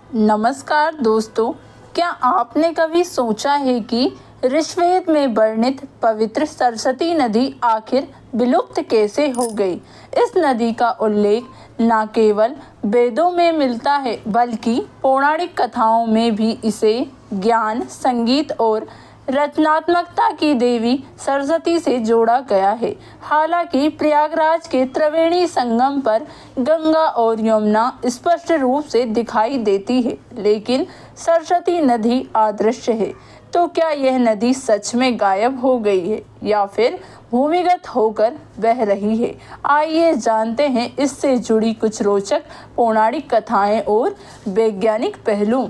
नमस्कार दोस्तों, क्या आपने कभी सोचा है कि ऋग्वेद में वर्णित पवित्र सरस्वती नदी आखिर विलुप्त कैसे हो गई? इस नदी का उल्लेख न केवल वेदों में मिलता है बल्कि पौराणिक कथाओं में भी इसे ज्ञान, संगीत और रचनात्मकता की देवी सरस्वती से जोड़ा गया है। हालांकि प्रयागराज के त्रिवेणी संगम पर गंगा और यमुना स्पष्ट रूप से दिखाई देती है, लेकिन सरस्वती नदी अदृश्य है। तो क्या यह नदी सच में गायब हो गई है या फिर भूमिगत होकर बह रही है? आइए जानते हैं इससे जुड़ी कुछ रोचक पौराणिक कथाएं और वैज्ञानिक पहलू।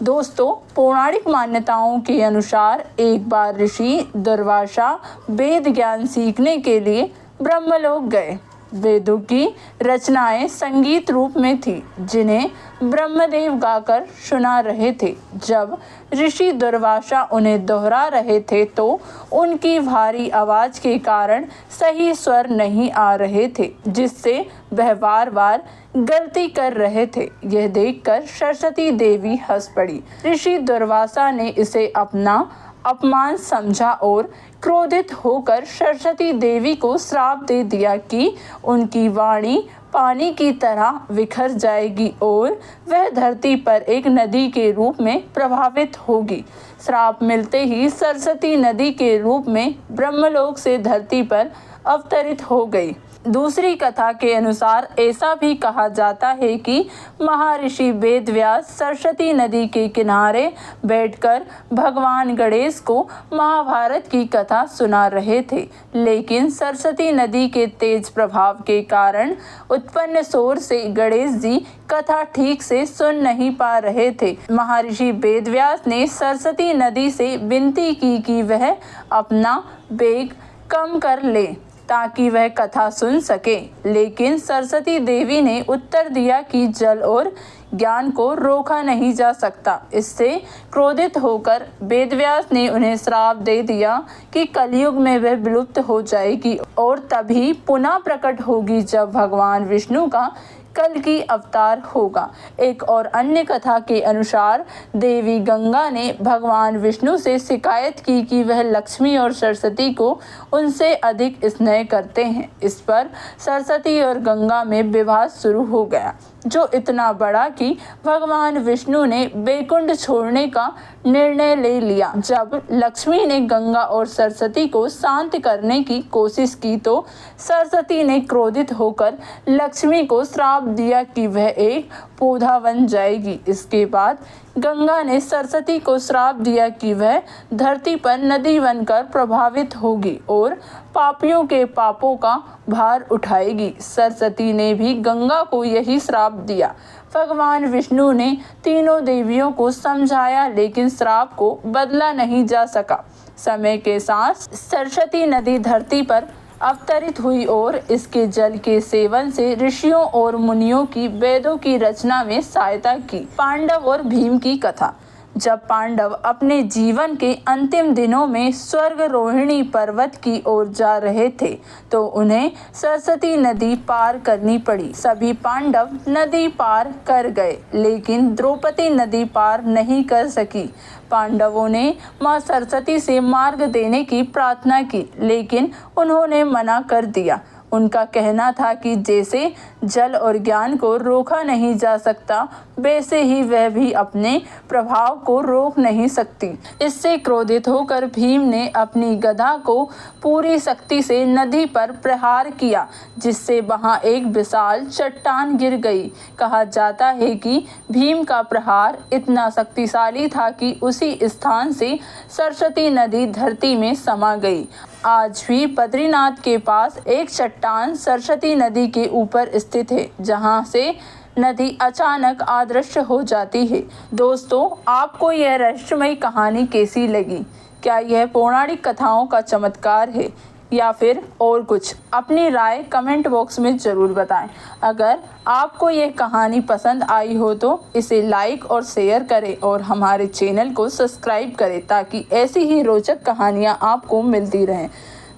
दोस्तों, पौराणिक मान्यताओं के अनुसार एक बार ऋषि दुर्वासा वेद ज्ञान सीखने के लिए ब्रह्मलोक गए। वेदों की रचनाएं संगीत रूप में थी, जिन्हें ब्रह्मदेव गाकर सुना रहे थे। जब ऋषि दुर्वासा उन्हें दोहरा रहे थे तो उनकी भारी आवाज के कारण सही स्वर नहीं आ रहे थे, जिससे वह बार बार गलती कर रहे थे। यह देखकर सरस्वती देवी हंस पड़ी। ऋषि दुर्वासा ने इसे अपना अपमान समझा और क्रोधित होकर सरस्वती देवी को श्राप दे दिया कि उनकी वाणी पानी की तरह बिखर जाएगी और वह धरती पर एक नदी के रूप में प्रभावित होगी। श्राप मिलते ही सरस्वती नदी के रूप में ब्रह्मलोक से धरती पर अवतरित हो गई। दूसरी कथा के अनुसार ऐसा भी कहा जाता है कि महर्षि वेदव्यास सरस्वती नदी के किनारे बैठकर भगवान गणेश को महाभारत की कथा सुना रहे थे, लेकिन सरस्वती नदी के तेज प्रभाव के कारण उत्पन्न शोर से गणेश जी कथा ठीक से सुन नहीं पा रहे थे। महर्षि वेदव्यास ने सरस्वती नदी से विनती की कि वह अपना वेग कम कर ले ताकि वह कथा सुन सके, लेकिन सरस्वती देवी ने उत्तर दिया कि जल और ज्ञान को रोका नहीं जा सकता। इससे क्रोधित होकर वेदव्यास ने उन्हें श्राप दे दिया कि कलयुग में वह विलुप्त हो जाएगी और तभी पुनः प्रकट होगी जब भगवान विष्णु का कल की अवतार होगा। एक और अन्य कथा के अनुसार देवी गंगा ने भगवान विष्णु से शिकायत की कि वह लक्ष्मी और सरस्वती को उनसे अधिक स्नेह करते हैं। इस पर सरस्वती और गंगा में विवाद शुरू हो गया, जो इतना बड़ा कि भगवान विष्णु ने वैकुंठ छोड़ने का निर्णय ले लिया। जब लक्ष्मी ने गंगा और सरस्वती को शांत करने की कोशिश की तो सरस्वती ने क्रोधित होकर लक्ष्मी को श्राप दिया कि वह एक पौधा बन जाएगी। इसके बाद गंगा ने सरस्वती को श्राप दिया कि वह धरती पर नदी बनकर प्रभावित होगी और पापियों के पापों का भार उठाएगी। सरस्वती ने भी गंगा को यही श्राप दिया। भगवान विष्णु ने तीनों देवियों को समझाया, लेकिन श्राप को बदला नहीं जा सका। समय के साथ सरस्वती नदी धरती पर अवतरित हुई और इसके जल के सेवन से ऋषियों और मुनियों की वेदों की रचना में सहायता की। पांडव और भीम की कथा। जब पांडव अपने जीवन के अंतिम दिनों में स्वर्ग रोहिणी पर्वत की ओर जा रहे थे तो उन्हें सरस्वती नदी पार करनी पड़ी। सभी पांडव नदी पार कर गए, लेकिन द्रौपदी नदी पार नहीं कर सकी। पांडवों ने मां सरस्वती से मार्ग देने की प्रार्थना की, लेकिन उन्होंने मना कर दिया। उनका कहना था कि जैसे जल और ज्ञान को रोका नहीं जा सकता, वैसे ही वह भी अपने प्रभाव को रोक नहीं सकती। इससे क्रोधित होकर भीम ने अपनी गदा को पूरी शक्ति से नदी पर प्रहार किया, जिससे वहां एक विशाल चट्टान गिर गई। कहा जाता है कि भीम का प्रहार इतना शक्तिशाली था कि उसी स्थान से सरस्वती नदी धरती में समा गई। आज भी बद्रीनाथ के पास एक चट्टान सरस्वती नदी के ऊपर स्थित है, जहां से नदी अचानक अदृश्य हो जाती है। दोस्तों, आपको यह रहस्यमयी कहानी कैसी लगी? क्या यह पौराणिक कथाओं का चमत्कार है या फिर और कुछ? अपनी राय कमेंट बॉक्स में ज़रूर बताएं। अगर आपको यह कहानी पसंद आई हो तो इसे लाइक और शेयर करें और हमारे चैनल को सब्सक्राइब करें ताकि ऐसी ही रोचक कहानियां आपको मिलती रहें।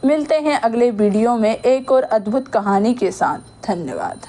मिलते हैं अगले वीडियो में एक और अद्भुत कहानी के साथ। धन्यवाद।